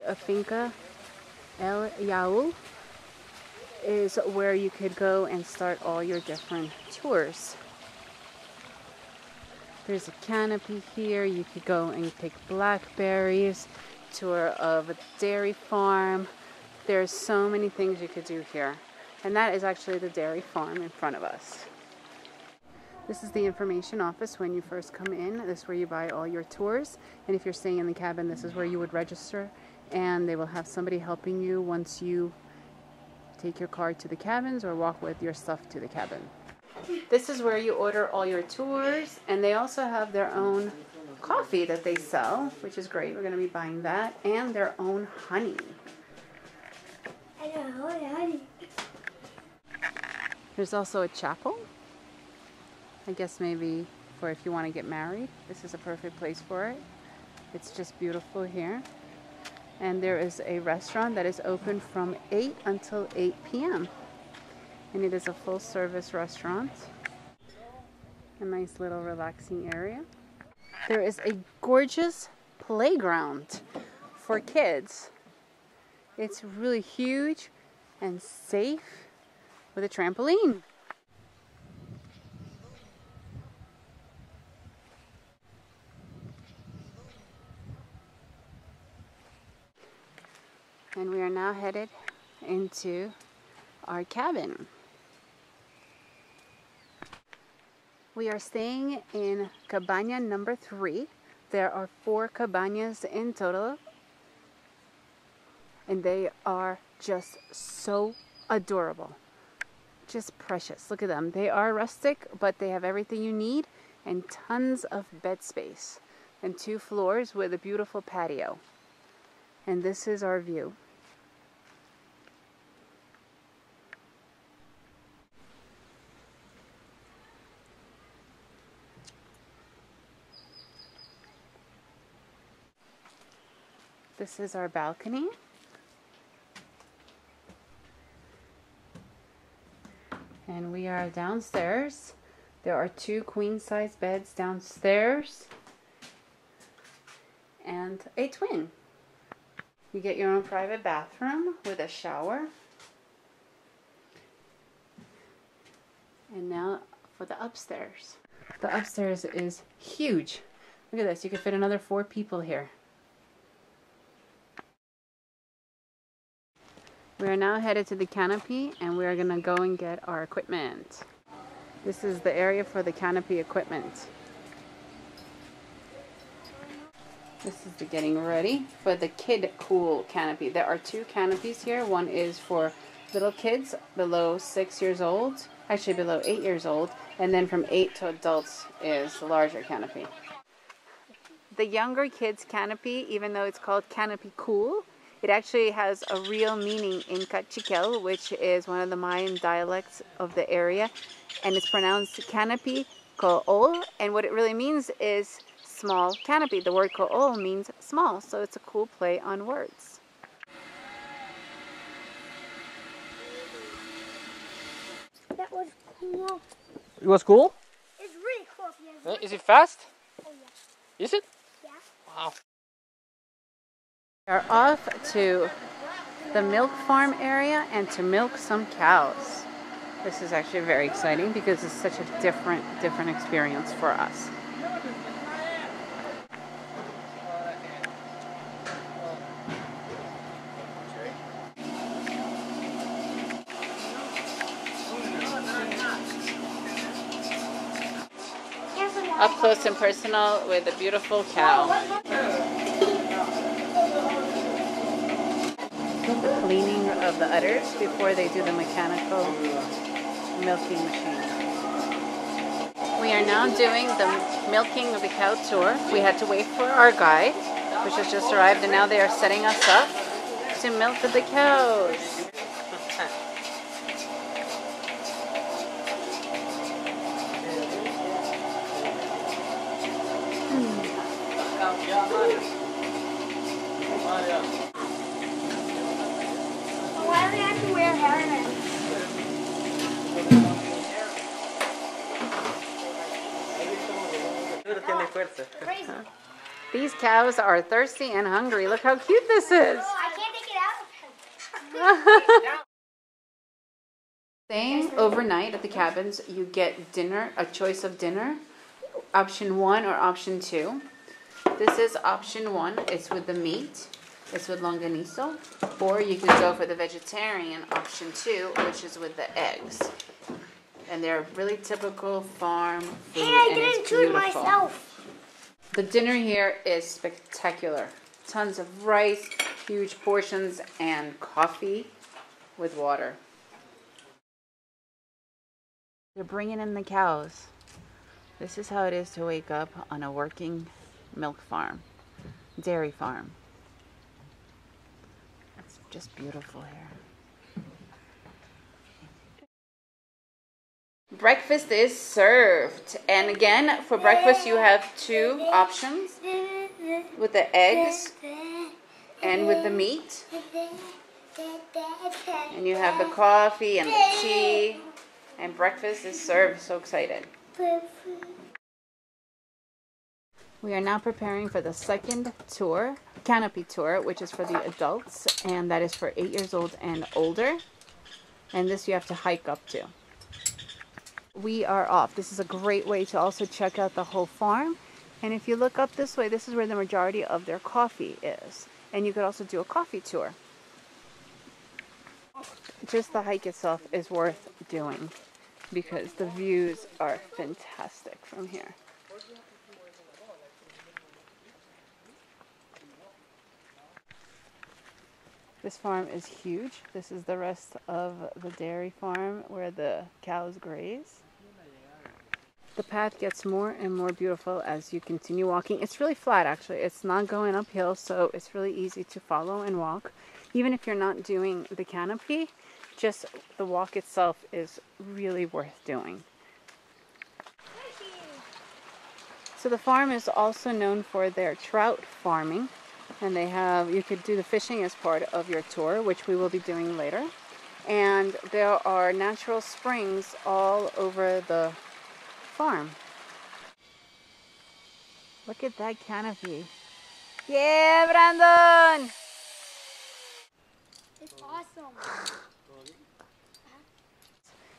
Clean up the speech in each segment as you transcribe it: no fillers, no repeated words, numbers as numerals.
a Finca El Yalu is where you could go and start all your different tours. There's a canopy here. You could go and pick blackberries, tour of a dairy farm. There's so many things you could do here. And that is actually the dairy farm in front of us. This is the information office when you first come in. This is where you buy all your tours. And if you're staying in the cabin, this is where you would register. And they will have somebody helping you once you take your car to the cabins or walk with your stuff to the cabin. This is where you order all your tours, and they also have their own coffee that they sell, which is great. We're going to be buying that, and their own honey. There's also a chapel. I guess maybe for if you want to get married, this is a perfect place for it. It's just beautiful here. And there is a restaurant that is open from 8 until 8 p.m. And it is a full service restaurant. A nice little relaxing area. There is a gorgeous playground for kids. It's really huge and safe with a trampoline. And we are now headed into our cabin. We are staying in cabana number 3. There are 4 cabanas in total. And they are just so adorable. Just precious. Look at them. They are rustic, but they have everything you need and tons of bed space. And 2 floors with a beautiful patio. And this is our view. This is our balcony. And we are downstairs. There are 2 queen-size beds downstairs and a twin. You get your own private bathroom with a shower. And now for the upstairs. The upstairs is huge. Look at this. You could fit another 4 people here. We are now headed to the canopy, and we are going to go and get our equipment. This is the area for the canopy equipment. This is the getting ready for the kid cool canopy. There are 2 canopies here. One is for little kids below 6 years old, actually below 8 years old, and then from 8 to adults is the larger canopy. The younger kids canopy, even though it's called canopy cool, it actually has a real meaning in Cachiquel, which is one of the Mayan dialects of the area, and it's pronounced canopy ko'ol, and what it really means is small canopy. The word ko'ol means small, so it's a cool play on words. That was cool. It was cool? It's really cool. Is it fast? Oh, yeah. Is it? Yeah. Wow. We are off to the milk farm area and to milk some cows. This is actually very exciting because it's such a different experience for us. Up close and personal with a beautiful cow. The cleaning of the udders before they do the mechanical milking machine. We are now doing the milking of the cow tour. We had to wait for our guide, which has just arrived, and now they are setting us up to milk the cows. Why do we have to wear harness? These cows are thirsty and hungry. Look how cute this is. Staying overnight at the cabins, you get dinner, a choice of dinner, option 1 or option 2. This is option 1. It's with the meat. It's with longanizo. Or you could go for the vegetarian option 2, which is with the eggs. And they're really typical farm food, and it's beautiful. Myself. The dinner here is spectacular. Tons of rice, huge portions, and coffee with water. They're bringing in the cows. This is how it is to wake up on a working milk farm, dairy farm. It's just beautiful here. Breakfast is served. And again, for breakfast you have 2 options, with the eggs and with the meat. And you have the coffee and the tea. And breakfast is served. So excited. We are now preparing for the second tour, canopy tour, which is for the adults, and that is for 8 years old and older. And this you have to hike up to. We are off. This is a great way to also check out the whole farm. And if you look up this way, this is where the majority of their coffee is. And you could also do a coffee tour. Just the hike itself is worth doing because the views are fantastic from here. This farm is huge. This is the rest of the dairy farm where the cows graze. The path gets more and more beautiful as you continue walking. It's really flat actually. It's not going uphill, so it's really easy to follow and walk. Even if you're not doing the canopy, just the walk itself is really worth doing. So the farm is also known for their trout farming. And they have, you could do the fishing as part of your tour, which we will be doing later. And there are natural springs all over the farm. Look at that canopy. Yeah, Brandon! It's awesome.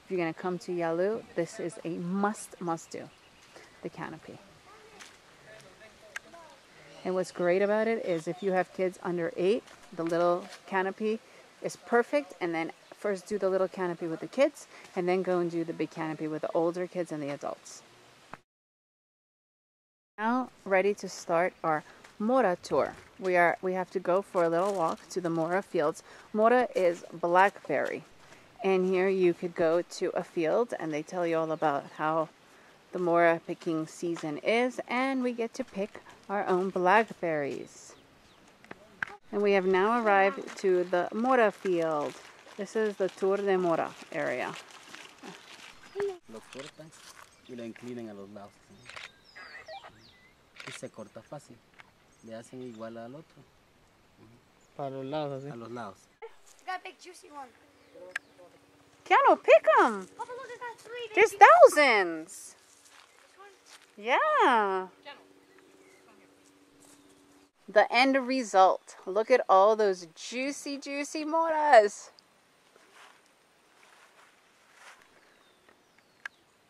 If you're going to come to Yalu, this is a must do, the canopy. And what's great about it is if you have kids under 8, the little canopy is perfect. And then first do the little canopy with the kids and then go and do the big canopy with the older kids and the adults. Now ready to start our Morta tour. We have to go for a little walk to the Morta fields. Morta is blackberry. And here you could go to a field and they tell you all about how the Morta picking season is, and we get to pick our own blackberries. And we have now arrived to the Morta field. This is the Tour de Morta area. Lo cortan y lo inclinan a los lados. Y se corta fácil. Le hacen igual al otro. Para los lados, así. A los lados. Got a big juicy one. Keanu, pick them! Papa, look, I got 3. There's thousands! Yeah. The end result. Look at all those juicy, juicy moras.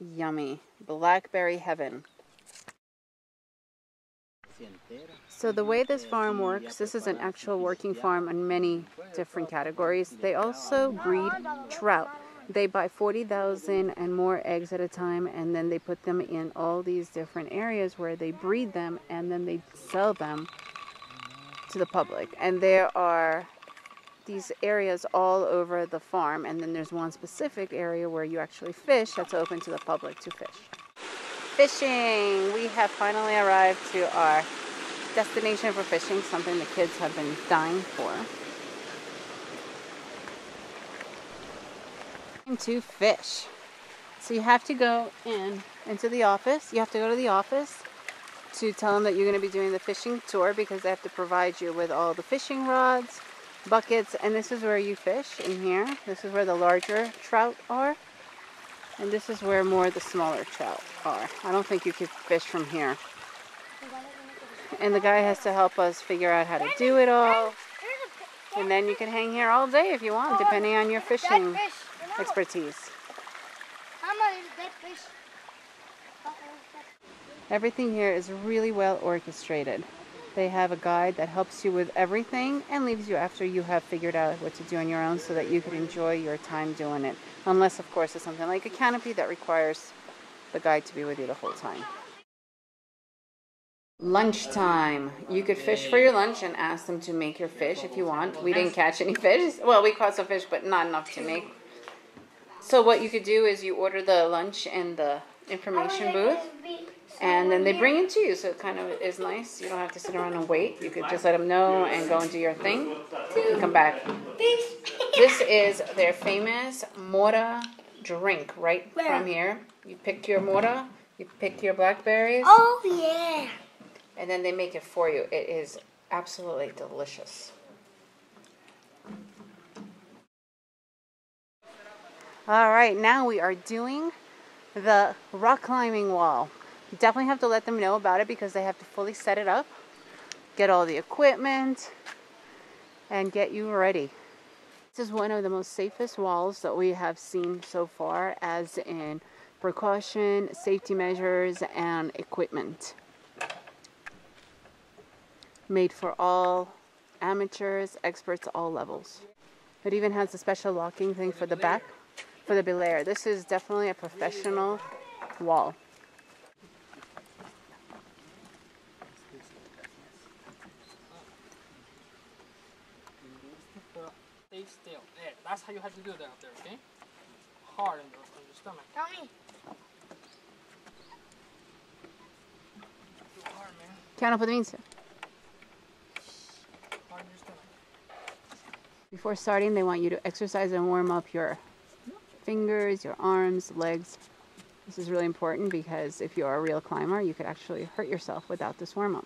Yummy. Blackberry heaven. So the way this farm works, this is an actual working farm on many different categories. They also breed trout. They buy 40,000 and more eggs at a time, and then they put them in all these different areas where they breed them, and then they sell them to the public. And there are these areas all over the farm, and then there's one specific area where you actually fish that's open to the public to fish. Fishing! We have finally arrived to our destination for fishing, something the kids have been dying for. To fish. So you have to go into the office. You have to go to the office to tell them that you're going to be doing the fishing tour, because they have to provide you with all the fishing rods, buckets, and this is where you fish in here. This is where the larger trout are, and this is where more of the smaller trout are. I don't think you could fish from here. And the guy has to help us figure out how to do it all. And then you can hang here all day if you want, depending on your fishing expertise. Everything here is really well orchestrated. They have a guide that helps you with everything and leaves you after you have figured out what to do on your own so that you can enjoy your time doing it. Unless, of course, it's something like a canopy that requires the guide to be with you the whole time. Lunchtime. You could fish for your lunch and ask them to make your fish if you want. We didn't catch any fish. Well, we caught some fish, but not enough to make. So what you could do is you order the lunch in the information booth. And then they bring it to you, so it kind of is nice. You don't have to sit around and wait. You could just let them know and go and do your thing and come back. This is their famous Morta Drink right from here. You pick your Morta, you pick your blackberries. Oh, yeah. And then they make it for you. It is absolutely delicious. All right, now we are doing the rock climbing wall. You definitely have to let them know about it because they have to fully set it up, get all the equipment, and get you ready. This is one of the most safest walls that we have seen so far, as in precaution, safety measures, and equipment. Made for all amateurs, experts, all levels. It even has a special locking thing for the back, for the belayer. This is definitely a professional wall. Stay still. Yeah, that's how you have to do that out there, okay? Hard on your stomach. Tell me. Too hard, man. Piano podvinься. Hard on your stomach. Before starting, they want you to exercise and warm up your fingers, your arms, legs. This is really important because if you're a real climber, you could actually hurt yourself without this warm-up.